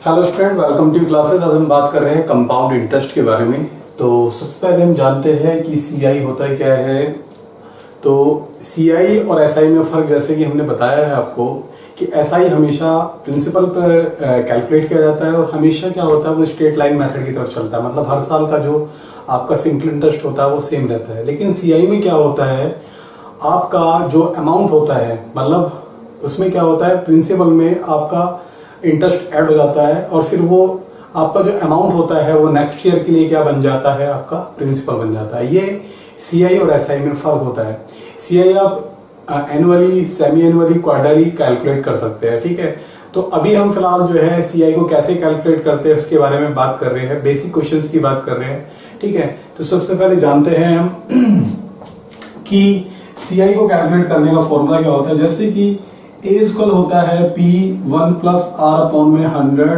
Hello student, welcome to classes. आज हम बात कर रहे हैं कंपाउंड इंटरेस्ट के बारे में। तो सबसे पहले हम जानते हैं कि सीआई होता है क्या है। तो सीआई और एसआई में फर्क, जैसे कि हमने बताया है आपको कि एसआई हमेशा प्रिंसिपल पर कैलकुलेट किया जाता है और हमेशा क्या होता है वो स्ट्रेट लाइन मेथड की तरफ चलता है। मतलब हर साल का जो आपका सिंपल इंटरेस्ट होता है वो सेम रहता है। लेकिन सीआई में क्या होता है, आपका जो अमाउंट होता है, मतलब उसमें क्या होता है, प्रिंसिपल में आपका इंटरेस्ट ऐड हो जाता है और फिर वो आपका जो अमाउंट होता है वो नेक्स्ट ईयर के लिए क्या बन जाता है, आपका प्रिंसिपल बन जाता है। ये सीआई और एसआई में फर्क होता है। सीआई आप annually, semi annually, quarterly calculate कर सकते हैं। ठीक है, तो अभी हम फिलहाल जो है सीआई को कैसे कैलकुलेट करते हैं उसके बारे में बात कर रहे हैं, बेसिक क्वेश्चंस की बात कर रहे हैं। ठीक है, तो सबसे पहले जानते हैं हम कि सीआई को कैलकुलेट करने का फॉर्मूला क्या होता है। जैसे कि ए इक्वल होता है P1 प्लस R अपॉन में 100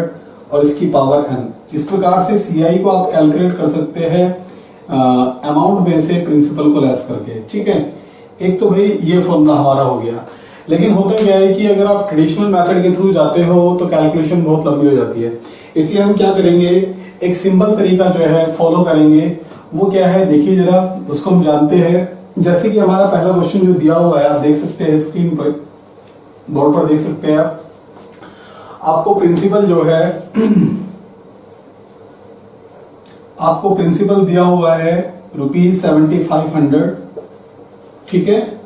और इसकी पावर n। इस प्रकार से सीआई को आप कैलकुलेट कर सकते हैं अमाउंट में से प्रिंसिपल को लेस करके। ठीक है, एक तो भाई ये फॉर्मूला हमारा हो गया। लेकिन होता क्या है कि अगर आप ट्रेडिशनल मेथड के थ्रू जाते हो तो कैलकुलेशन बहुत लंबी हो जाती है। इसलिए हम क्या करेंगे, एक सिंपल तरीका जो है फॉलो करेंगे। वो क्या है, देखिए जरा, उसको हम जानते हैं। जैसे कि हमारा पहला क्वेश्चन जो दिया हुआ है, आप देख सकते हैं स्क्रीन पर, बोर्ड पर देख सकते हैं आप। आपको प्रिंसिपल जो है आपको प्रिंसिपल दिया हुआ है ₹7500। ठीक है,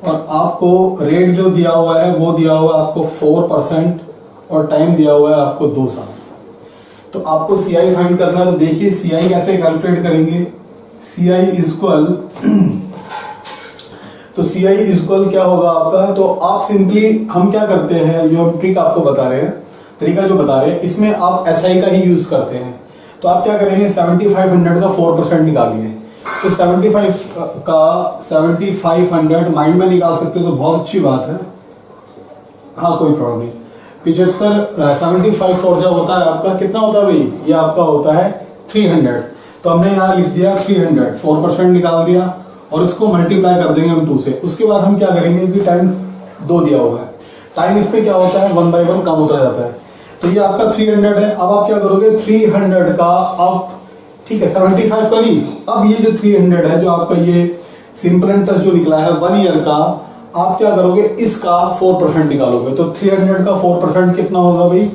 और आपको रेट जो दिया हुआ है वो दिया हुआ है आपको 4% और टाइम दिया हुआ है आपको 2 साल। तो आपको सीआई फाइंड करना है। तो देखिए सीआई कैसे कैलकुलेट करेंगे। सीआई इक्वल तो सीआई इक्वल क्या होगा आपका, तो आप सिंपली, हम क्या करते हैं, जो हम ट्रिक आपको बता रहे हैं, तरीका जो बता रहे हैं, इसमें आप एसआई का ही यूज करते हैं। तो आप क्या करेंगे, 7500 का 4% निकालिए। तो 7500 माइंड में निकाल सकते हो तो बहुत अच्छी बात है। हाँ, कोई प्रॉब्लम नहीं। 75 4 जो होता है आपका कितना होता है भाई, ये आपका होता है 300। तो हमने यहाँ लिख दिया 300, 4% निकाल दिया और इसको मल्टीप्लाई कर देंगे हम 2 से। उसके बाद हम क्या करेंगे कि टाइम 2 दिया हुआ है, टाइम इसमें क्या होता है 1 by 1 कम होता जाता है। तो ये आपका 300 है। अब आप क्या करोगे, 300 का आप, ठीक है, 75 का नहीं, अब ये जो 300 है, जो आपका ये सिंपल इंटरेस्ट जो निकला है 1 ईयर का, आप क्या करोगे, इसका 4% निकालोगे। तो 300 का 4% कितना होगा भाई,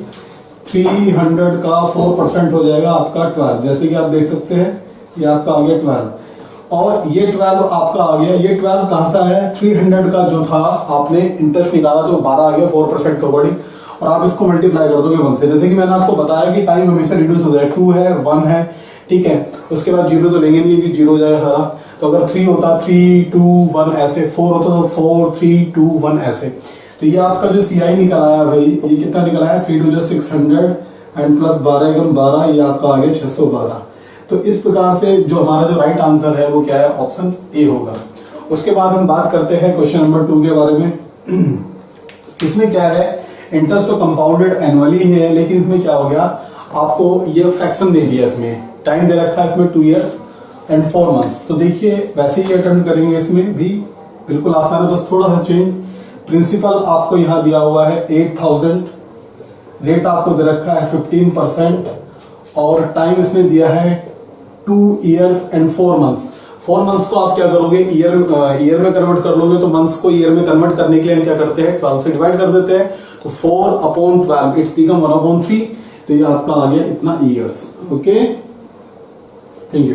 300 का 4% हो जाएगा आपका 12। जैसे कि आप देख सकते हैं ये आपका आ गया 12 और ये 12 आपका आ गया। ये 12 कहां से आया, 300 का जो था आपने इंटरेस्ट निकाला तो 12 आ गया 4% के अकॉर्डिंग, और आप इसको मल्टीप्लाई कर दोगे 1 से। जैसे कि मैंने आपको बताया कि टाइम हमेशा रिड्यूस हो जाए, 2 है 1 है। ठीक है, उसके बाद 0 तो लेंगे नहीं कि 0 हो जाएगा सारा। तो अगर 3 होता 3 2 1 ऐसे, 4 होता तो 4 3 2 1 ऐसे। तो ये आपका जो सीआई निकल आया भाई, ये कितना निकला है, 3 2 600 एंड प्लस 12 12, ये आपका आ गया 612। तो इस प्रकार से जो हमारा जो राइट आंसर है वो क्या है, ऑप्शन ए होगा। उसके बाद हम बात करते हैं क्वेश्चन नंबर 2 के बारे में। इसमें क्या है, इंटरेस्ट तो कंपाउंडेड एनुअली ही है, लेकिन इसमें क्या हो गया, आपको ये फ्रैक्शन दे दिया, इसमें टाइम दे रखा है, इसमें 2 years एंड 4 months। तो देखिए वैसे ही अटेम्प्ट करेंगे, इसमें भी बिल्कुल आसान है, बस थोड़ा सा चेंज। प्रिंसिपल आपको यहाँ दिया हुआ है 8000, रेट आपको दे रखा है 15% और टाइम इसमें दिया है 2 years एंड 4 months। 4 months को आप क्या करोगे, ईयर में कन्वर्ट कर लोगे। तो मंथ्स को ईयर में कन्वर्ट करने के लिए हम क्या करते हैं, 12 से डिवाइड कर देते हैं। तो 4/12 इट्स बिकम 1/3। तो ये आपका आ गया इतना ईयर्स। Okay, thank you.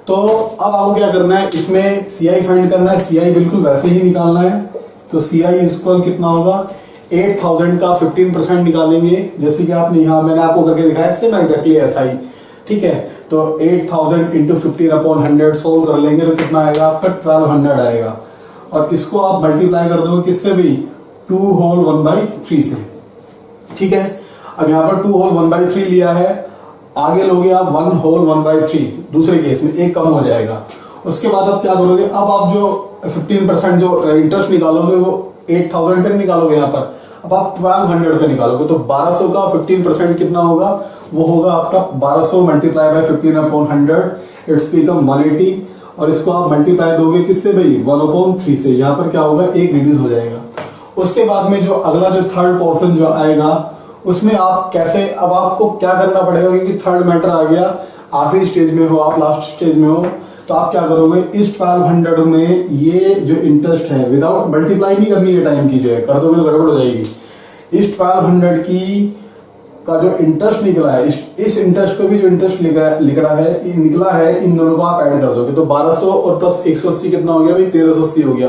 तो अब आपको क्या करना है, इसमें सीआई फाइंड करना है। सीआई बिल्कुल वैसे ही निकालना है। तो सीआई इक्वल कितना होगा, 8000 का 15% निकालेंगे, जैसे कि आपने यहाँ मैंने आपको करके दिखाया, सेम एग्जैक्टली ऐसा ही। ठीक है, तो 8000 इंटू 15/100 सोल्व कर लेंगे तो कितना आएगा आपका 1200 आएगा। और इसको आप मल्टीप्लाई कर दोगे किससे भी, 2 होल 1/3 से। ठीक है, अब यहाँ पर 2 होल 1/3 लिया है, आगे लोगे आप 1 होल 1/3, दूसरे केस में एक कम हो जाएगा। उसके बाद आप क्या करोगे, अब आप जो 15% जो इंटरेस्ट निकालोगे वो 8000 पे निकालोगे, यहाँ पर अब आप 1200 पे निकालोगे। तो 1200 का 15% कितना होगा, वो होगा आपका 1200 मल्टीप्लाई बाय 15/100, इट्स बिकम 180। और इसको आप मल्टीप्लाई दोगे किससे भाई, 1/3 से। यहाँ पर क्या होगा, एक रिड्यूस हो जाएगा। उसके बाद में जो अगला जो थर्ड पोर्शन जो आएगा उसमें आप कैसे, अब आपको क्या करना पड़ेगा क्योंकि थर्ड मैटर आ गया, आखिरी स्टेज में हो आप, लास्ट स्टेज में हो, तो आप क्या करोगे इस 1200 में ये जो इंटरेस्ट है विदाउट मल्टीप्लाई नहीं करनी है टाइम की, जो है कर दोगे तो गड़बड़ हो जाएगी। इस 1200 की का जो इंटरेस्ट निकला है, इस इंटरेस्ट को भी जो इंटरेस्ट निकला है इन दोनों को आप ऐड कर दोगे, तो 1200 और प्लस 180 कितना हो गया भाई, 1380 हो गया।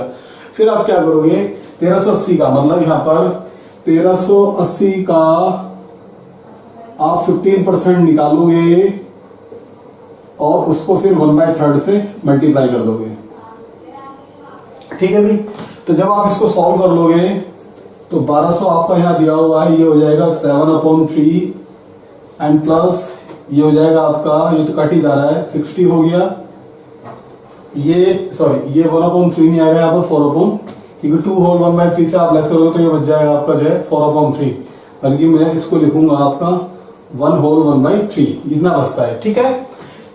फिर आप क्या करोगे 1380 का मतलब यहाँ पर 1380 का आप 15% निकालोगे और उसको फिर 1/3 से मल्टीप्लाई कर दोगे। ठीक है भाई, तो जब आप इसको सॉल्व कर लोगे तो 1200 आपका यहाँ दिया हुआ है, ये हो जाएगा 7/3 एंड प्लस ये हो जाएगा आपका, ये तो कट ही जा रहा है 60 हो गया, ये सॉरी ये 1/3 नहीं आएगा यहाँ पर 4/, क्योंकि 2 होल 1/3 से आप लेस करोगे तो ये बच जाएगा आपका जो है 4/3, बल्कि मैं इसको लिखूंगा आपका 1 होल 1/3, इतना बचता है। ठीक है,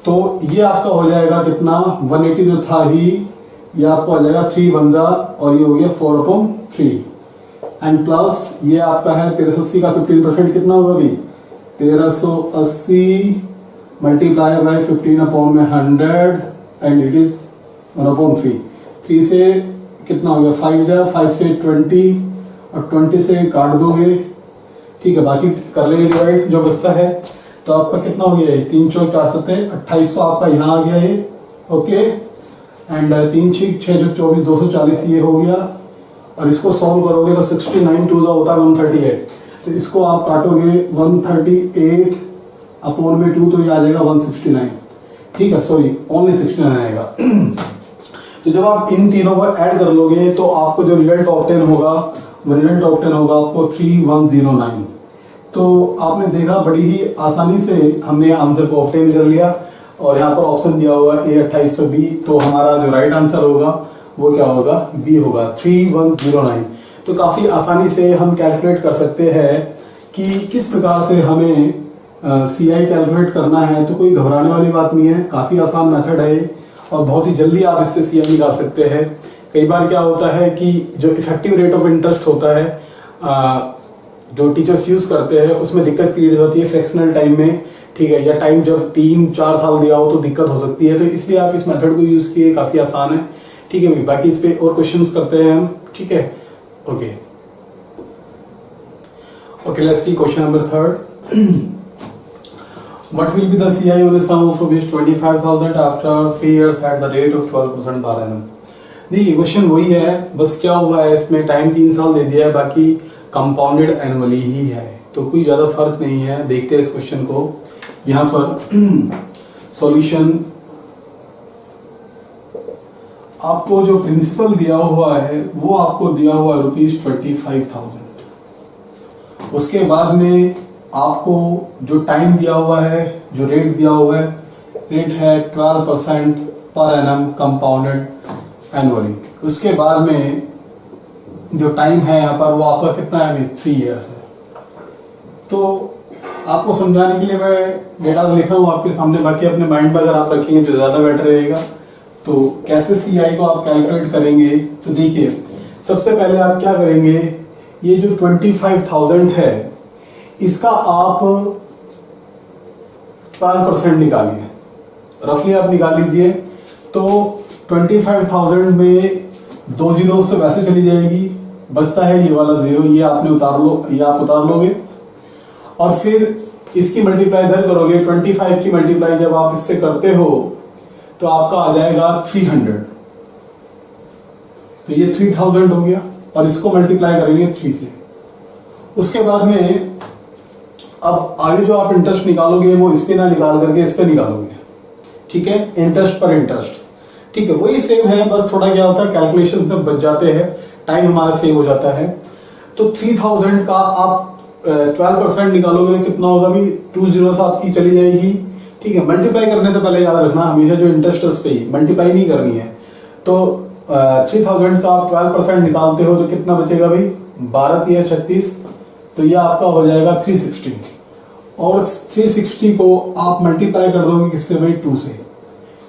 तो ये आपका हो जाएगा कितना 180 जो था ही, ये आपका हो जाएगा 3 1 और ये हो गया 4/3 एंड प्लस ये आपका है 1380 का 15% कितना होगा भाई, 1380 multiply by 15/100 and it is 1/3। 3 से कितना हो गया 5 जा, 5 से 20 और 20 से काट दोगे। ठीक है, बाकी कर लेंगे डिवाइड जो बचता है, तो आपका कितना हो गया 3 4 4 7 2800 आपका यहाँ आ गया ये। ओके, एंड 3 6 6 24 240 ये हो गया, और इसको सॉल्व करोगे तो 69 2 होता है 138, तो इसको आप काटोगे 138 अपॉन में 2 तो ये आ जाएगा 169। ठीक है, सॉरी ओनली 69 आएगा। तो जब आप इन तीनों को ऐड कर लोगे तो आपको जो रिजल्ट ऑब्टेन होगा वो रिजल्ट ऑब्टेन होगा आपको 3109। तो आपने देखा बड़ी ही आसानी से हमने आंसर को ऑब्टेन कर लिया, और यहाँ पर ऑप्शन दिया हुआ A 2800B, तो हमारा जो राइट आंसर होगा वो क्या होगा, बी होगा 3109। तो काफी आसानी से हम कैलकुलेट कर सकते हैं कि किस प्रकार से हमें CI कैलकुलेट करना है। तो कोई घबराने वाली बात नहीं है, काफी आसान मेथड है और बहुत ही जल्दी आप इससे CI निकाल सकते हैं। कई बार क्या होता है कि जो इफेक्टिव रेट ऑफ इंटरेस्ट होता है जो टीचर्स यूज करते हैं उसमें दिक्कत क्रिएट होती है फ्रैक्शनल टाइम में। ठीक है, या टाइम जब 3-4 साल दिया हो तो दिक्कत हो सकती है, तो इसलिए आप इस मेथड को यूज किए, काफी आसान है। ठीक है, बाकी इस पे और क्वेश्चंस करते हैं हम। ठीक है, okay okay, let's see question number 3rd। What will be the CI on the sum of rupees 25,000 after 3 years at the rate of 12% per annum? देखिए क्वेश्चन वही है, बस क्या हुआ है इसमें टाइम 3 साल दे दिया है, बाकी कंपाउंडेड एनुअली ही है, तो कोई ज्यादा फर्क नहीं है। देखते हैं इस क्वेश्चन को। यहां पर सॉल्यूशन आपको जो प्रिंसिपल दिया हुआ है वो आपको दिया हुआ है रुपीज 25,000। उसके बाद में आपको जो टाइम दिया हुआ है, जो रेट दिया हुआ है, रेट है 12% पर एनम कंपाउंडेड एनुअली। उसके बाद में जो टाइम है यहाँ पर वो आपका कितना है, 3 इयर्स है। तो आपको समझाने के लिए मैं डेटा लिख रहा हूँ आपके सामने, बाकी अपने माइंड में अगर आप रखेंगे तो ज्यादा बेटर रहेगा। तो कैसे CI को आप कैलकुलेट करेंगे, तो देखिए सबसे पहले आप क्या करेंगे, ये जो 25,000 है इसका आप 12% निकालिए, रफली आप निकाल लीजिए। तो 25,000 में 2 जीरोस तो वैसे चली जाएगी, बचता है ये वाला 0, ये आपने उतार लो, ये आप उतार लोगे और फिर इसकी मल्टीप्लाई इधर करोगे। 25 की मल्टीप्लाई जब आप इससे करते हो तो आपका आ जाएगा 300, तो ये 3000 हो गया, और इसको मल्टीप्लाई करेंगे 3 से। उसके बाद में अब आगे जो आप इंटरेस्ट निकालोगे वो इस पे ना निकाल करके इस पे निकालोगे। ठीक है, इंटरेस्ट पर इंटरेस्ट। ठीक है, वही सेम है, बस थोड़ा क्या होता है कैलकुलेशन से बच जाते हैं, टाइम हमारा सेव हो जाता है। तो 3000 का आप 12% निकालोगे तो कितना होगा भी, 2 जीरोस आपकी चली जाएगी। ठीक है, मल्टीप्लाई करने से पहले याद रखना हमेशा जो इंटरेस्ट है उस पे ही मल्टीप्लाई नहीं करनी है। तो 3000 का आप 12% निकालते हो तो कितना बचेगा भाई, 12 या 36, तो ये आपका हो जाएगा 360, और 360 को आप मल्टीप्लाई कर दोगे किससे भाई, 2 से।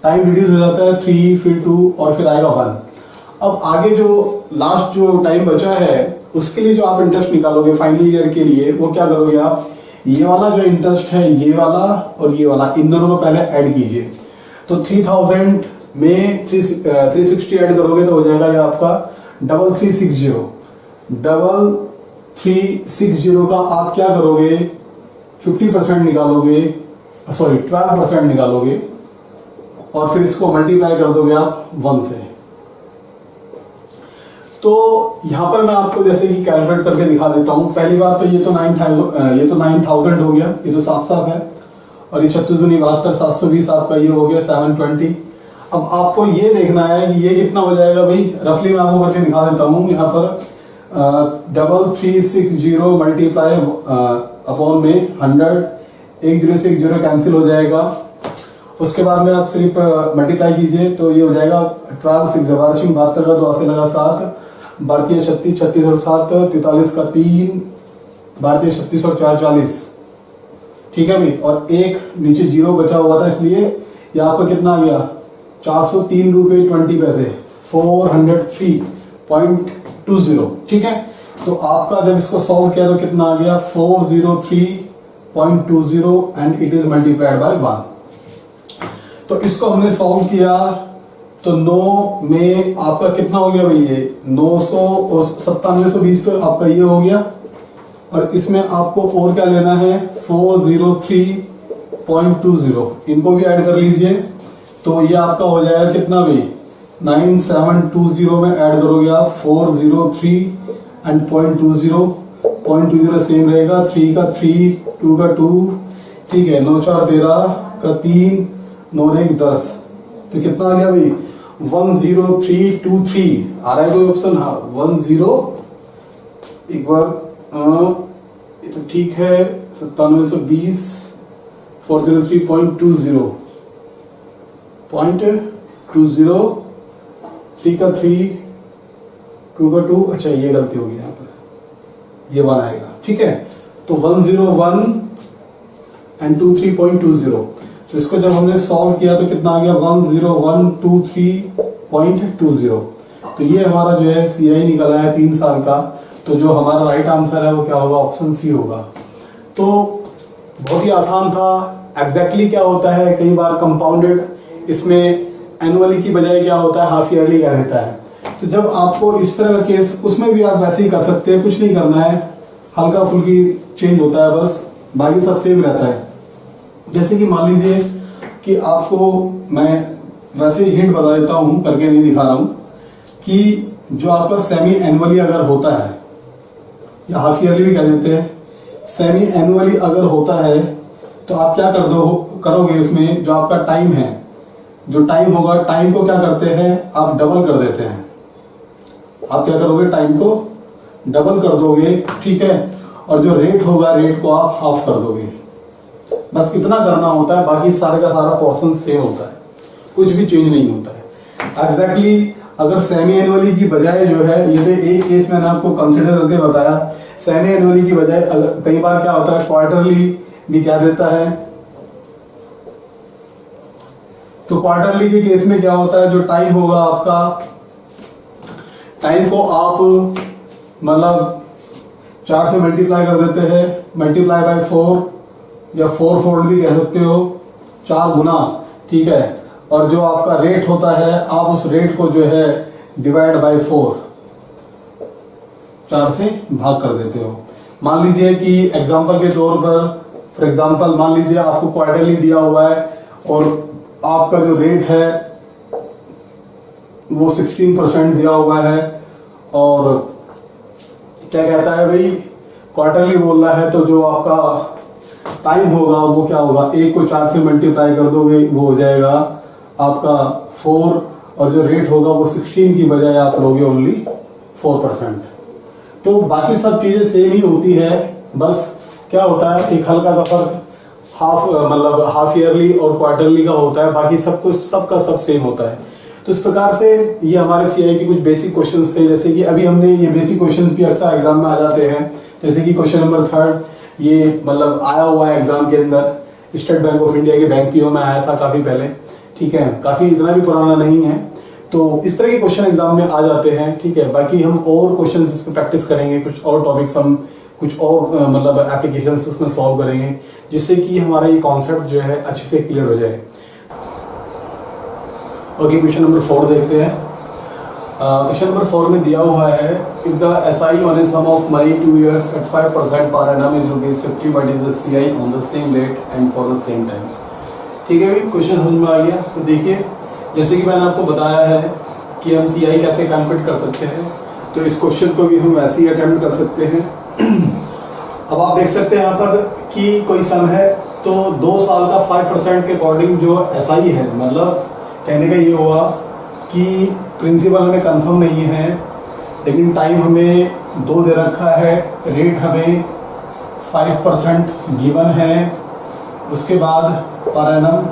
टाइम रिड्यूस हो जाता है, 3 फिर 2 और फिर आएगा 1। अब आगे जो लास्ट जो टाइम बचा है उसके लिए जो आप इंटरेस्ट निकालोगे फाइनल ईयर के लिए, वो क्या करोगे आप, ये वाला जो इंटरेस्ट है, ये वाला और ये वाला, इन दोनों को पहले ऐड कीजिए। तो 3000 में 360 ऐड करोगे तो हो जाएगा ये आपका 3360 का आप क्या करोगे, 50% निकालोगे, सॉरी 12% निकालोगे और फिर इसको मल्टीप्लाई कर दोगे आप 1 से। तो यहां पर मैं आपको जैसे कि कैलकुलेट करके दिखा देता हूं। पहली बात तो ये तो 9000 हो गया, ये तो साफ साफ है, और ये 36 दूनी 72, 720 आपका ये हो गया 720। अब आपको ये देखना है कि ये कितना हो जाएगा भाई, रफली मैं आपको करके दिखा देता हूं। यहाँ पर 3360 मल्टीप्लाई अपॉन में 100, 10 से 10 कैंसिल हो जाएगा। उसके बाद में आप सिर्फ मल्टीप्लाई कीजिए तो ये हो जाएगा 12 6 72 का 2 से लगा 7, भारतीय 36, 36 और 7 43 का 3, भारतीय 36 और 4 40, ठीक है भाई। और एक नीचे 0 बचा हुआ था, इसलिए यहाँ पर कितना आ गया, 403 रुपये 20 पैसे, 403.20, ठीक है। तो आपका जब इसको सॉल्व किया तो कितना आ गया, 403.20 and it is multiplied by 1। तो इसको हमने सॉल्व किया तो 9 में आपका कितना हो गया भाई, ये 900 और 9720 तो आपका ये हो गया, और इसमें आपको और क्या लेना है, 403.20, इनको भी ऐड कर लीजिए। तो ये आपका हो जाएगा कितना भाई, 9720 में ऐड करोगे आप 403 एंड 0.20 सेम रहेगा, 3 का 3, 2 का 2, ठीक है, 9 4 13 का 3, 9 1 10, तो कितना आ गया भाई 10323 आ रहा है कोई ऑप्शन, हाँ 10, एक बार ये तो ठीक है, 9720 403.20, 3 का 3, 2 का 2, अच्छा ये गलती होगी यहाँ पर, ये 1 आएगा, ठीक है। तो 101 एंड 23.20, तो इसको जब हमने सॉल्व किया तो कितना आ गया, 10123.20। तो ये हमारा जो है CI निकला है 3 साल का। तो जो हमारा राइट आंसर है वो क्या होगा, ऑप्शन सी होगा। तो बहुत ही आसान था। एग्जैक्टली क्या होता है, कई बार कंपाउंडेड इसमें एनुअली की बजाय क्या होता है, हाफ ईयरली का रहता है। तो जब आपको इस तरह का केस, उसमें भी आप वैसे ही कर सकते हैं, कुछ नहीं करना है, हल्का फुल्की चेंज होता है बस, बाकी सब सेम रहता है। जैसे कि मान लीजिए कि आपको मैं वैसे ही हिंट बता देता हूं, करके नहीं दिखा रहा हूं, कि जो आपका सेमी एनुअली अगर होता है या हाफ ईयरली भी कह देते हैं, सेमी एनुअली अगर होता है तो आप क्या करोगे, इसमें जो आपका टाइम है, जो टाइम होगा, टाइम को क्या करते हैं आप डबल कर देते हैं। आप क्या करोगे, टाइम को डबल कर दोगे, ठीक है, और जो रेट होगा, रेट को आप हाफ कर दोगे। बस इतना करना होता है, बाकी सारे का सारा पोर्शन सेम होता है, कुछ भी चेंज नहीं होता है। एग्जैक्टली अगर सेमी एनुअली की बजाय जो है, ये तो एक केस मैंने आपको कंसिडर करके बताया, सेमी एनुअली की बजाय कई बार क्या होता है, क्वार्टरली भी क्या देता है। तो क्वार्टरली के केस में क्या होता है, जो टाइम होगा आपका, टाइम को आप मतलब 4 से मल्टीप्लाई कर देते हैं, मल्टीप्लाई बाय 4 या 4 फोल्ड भी कह सकते हो, 4 गुना, ठीक है। और जो आपका रेट होता है, आप उस रेट को जो है डिवाइड बाय 4, 4 से भाग कर देते हो। मान लीजिए कि एग्जांपल के तौर पर, फॉर एग्जांपल मान लीजिए आपको क्वार्टरली दिया हुआ है और आपका जो रेट है वो 16% दिया हुआ है, और क्या कहता है भाई, क्वार्टरली बोल रहा है, तो जो आपका टाइम होगा वो क्या होगा, 1 को 4 से मल्टीप्लाई कर दोगे, वो हो जाएगा आपका 4, और जो रेट होगा वो 16 की बजाय आप लोगे ओनली 4%। तो बाकी सब चीजें सेम ही होती है, बस क्या होता है, एक हल्का सा फर्क हाफ ईयरली और क्वार्टरली का होता है, बाकी सब कुछ सबका सब सेम होता है। तो इस प्रकार से ये हमारे सीआई के कुछ बेसिक क्वेश्चंस थे। जैसे कि अभी हमने ये बेसिक क्वेश्चंस भी अक्सर एग्जाम में आ जाते हैं, जैसे कि क्वेश्चन नंबर 3 ये मतलब आया हुआ है एग्जाम के अंदर, स्टेट बैंक ऑफ इंडिया के बैंक पीओ में आया था काफी पहले, ठीक है, काफी इतना भी पुराना नहीं है। तो इस तरह के क्वेश्चन एग्जाम में आ जाते हैं, ठीक है। बाकी हम और क्वेश्चन इस पर प्रैक्टिस करेंगे, कुछ और टॉपिक्स हम कुछ और मतलब एप्लीकेशंस इसमें सॉल्व करेंगे, जिससे कि हमारा ये कॉन्सेप्ट जो है अच्छे से क्लियर हो जाए। ओके, क्वेश्चन नंबर 4 देखते हैं। क्वेश्चन नंबर 4 में दिया हुआ है, if the SI on a sum of money 2 years at 5% पर annum is ₹50, but is the CI on the same rate and for the same time. ठीक है भाई, क्वेश्चन समझ में आ गया। तो देखिए, जैसे कि मैंने आपको बताया है कि हम सीआई कैसे कैलकुलेट कर सकते हैं, तो इस क्वेश्चन को भी हम वैसे ही अटेम्प्ट कर सकते हैं। अब आप देख सकते हैं यहाँ पर कि कोई सम है, तो 2 साल का 5% के अकॉर्डिंग जो एसआई है, मतलब कहने का ये हुआ कि प्रिंसिपल हमें कंफर्म नहीं है, लेकिन टाइम हमें 2 दे रखा है, रेट हमें 5% गिवन है, उसके बाद पर एनम,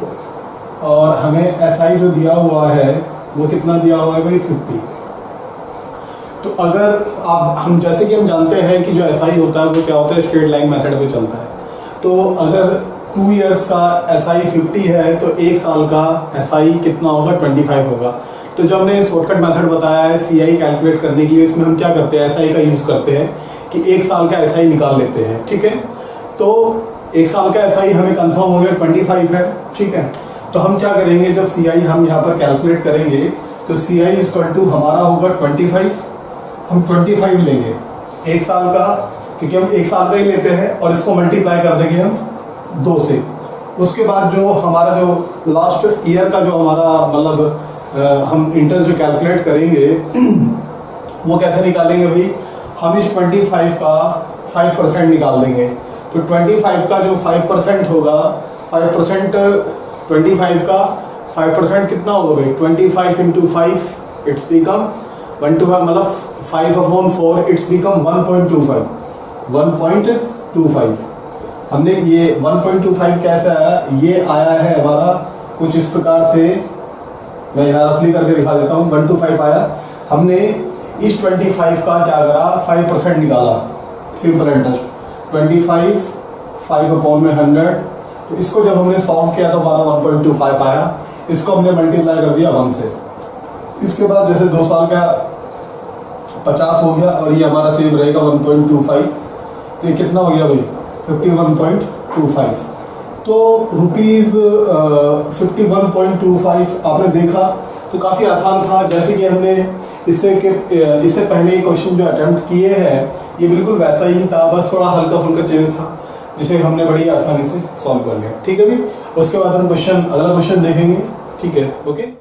और हमें एसआई जो दिया हुआ है वो कितना दिया हुआ है भाई 50। तो अगर हम जैसे कि हम जानते हैं कि जो एसआई होता है वो क्या होता है, स्ट्रेट लाइन मेथड पे चलता है। तो अगर 2 years का एसआई 50 है तो 1 साल का एसआई कितना होगा, 25 होगा। तो जो हमने शॉर्टकट मेथड बताया है सीआई कैलकुलेट करने के लिए, इसमें हम क्या करते हैं, एसआई का यूज करते हैं कि 1 साल का एसआई निकाल लेते हैं। ठीक है, तो 1 साल का एसआई हमें कंफर्म हो गया 25 है। ठीक है, तो हम क्या करेंगे, जब सीआई हम यहाँ पर कैलकुलेट करेंगे तो सीआई इक्वल टू हमारा होगा 25, हम 25 लेंगे 1 साल का, क्योंकि हम 1 साल का ही लेते हैं, और इसको मल्टीप्लाई कर देंगे हम 2 से। उसके बाद जो हमारा जो लास्ट ईयर का जो हमारा मतलब हम इंटरेस्ट जो कैलकुलेट करेंगे वो कैसे निकालेंगे भाई, हम इस 25 का 5% निकाल देंगे। तो 25 का जो 5% होगा, 5% 25 का 5% कितना होगा भाई, 25 into 5 इट्स बिकम 125, मतलब 5/4 इट्स बिकम 1.25। हमने ये 1.25 कैसे आया, ये आया है हमारा कुछ इस प्रकार से, मैं यहाँ रफली करके दिखा देता हूँ। 125 आया, हमने इस 25 का क्या करा, 5% निकाला, सिंपल इंटरेस्ट 25 5/100। तो इसको जब हमने सॉल्व किया तो हमारा 1.25 आया, इसको हमने मल्टीप्लाई कर दिया 1 से। इसके बाद जैसे 2 साल का 50 हो गया, और ये हमारा सेम रहेगा 1.25। तो ये कितना हो गया भाई 51.25। तो ₹51.25 आपने देखा तो काफ़ी आसान था। जैसे कि हमने इससे पहले क्वेश्चन जो अटेम्प्ट किए हैं ये बिल्कुल वैसा ही था, बस थोड़ा हल्का फुल्का चेंज था, जिसे हमने बड़ी आसानी से सॉल्व कर लिया। ठीक है भाई, उसके बाद हम अगला क्वेश्चन देखेंगे। ठीक है, ओके।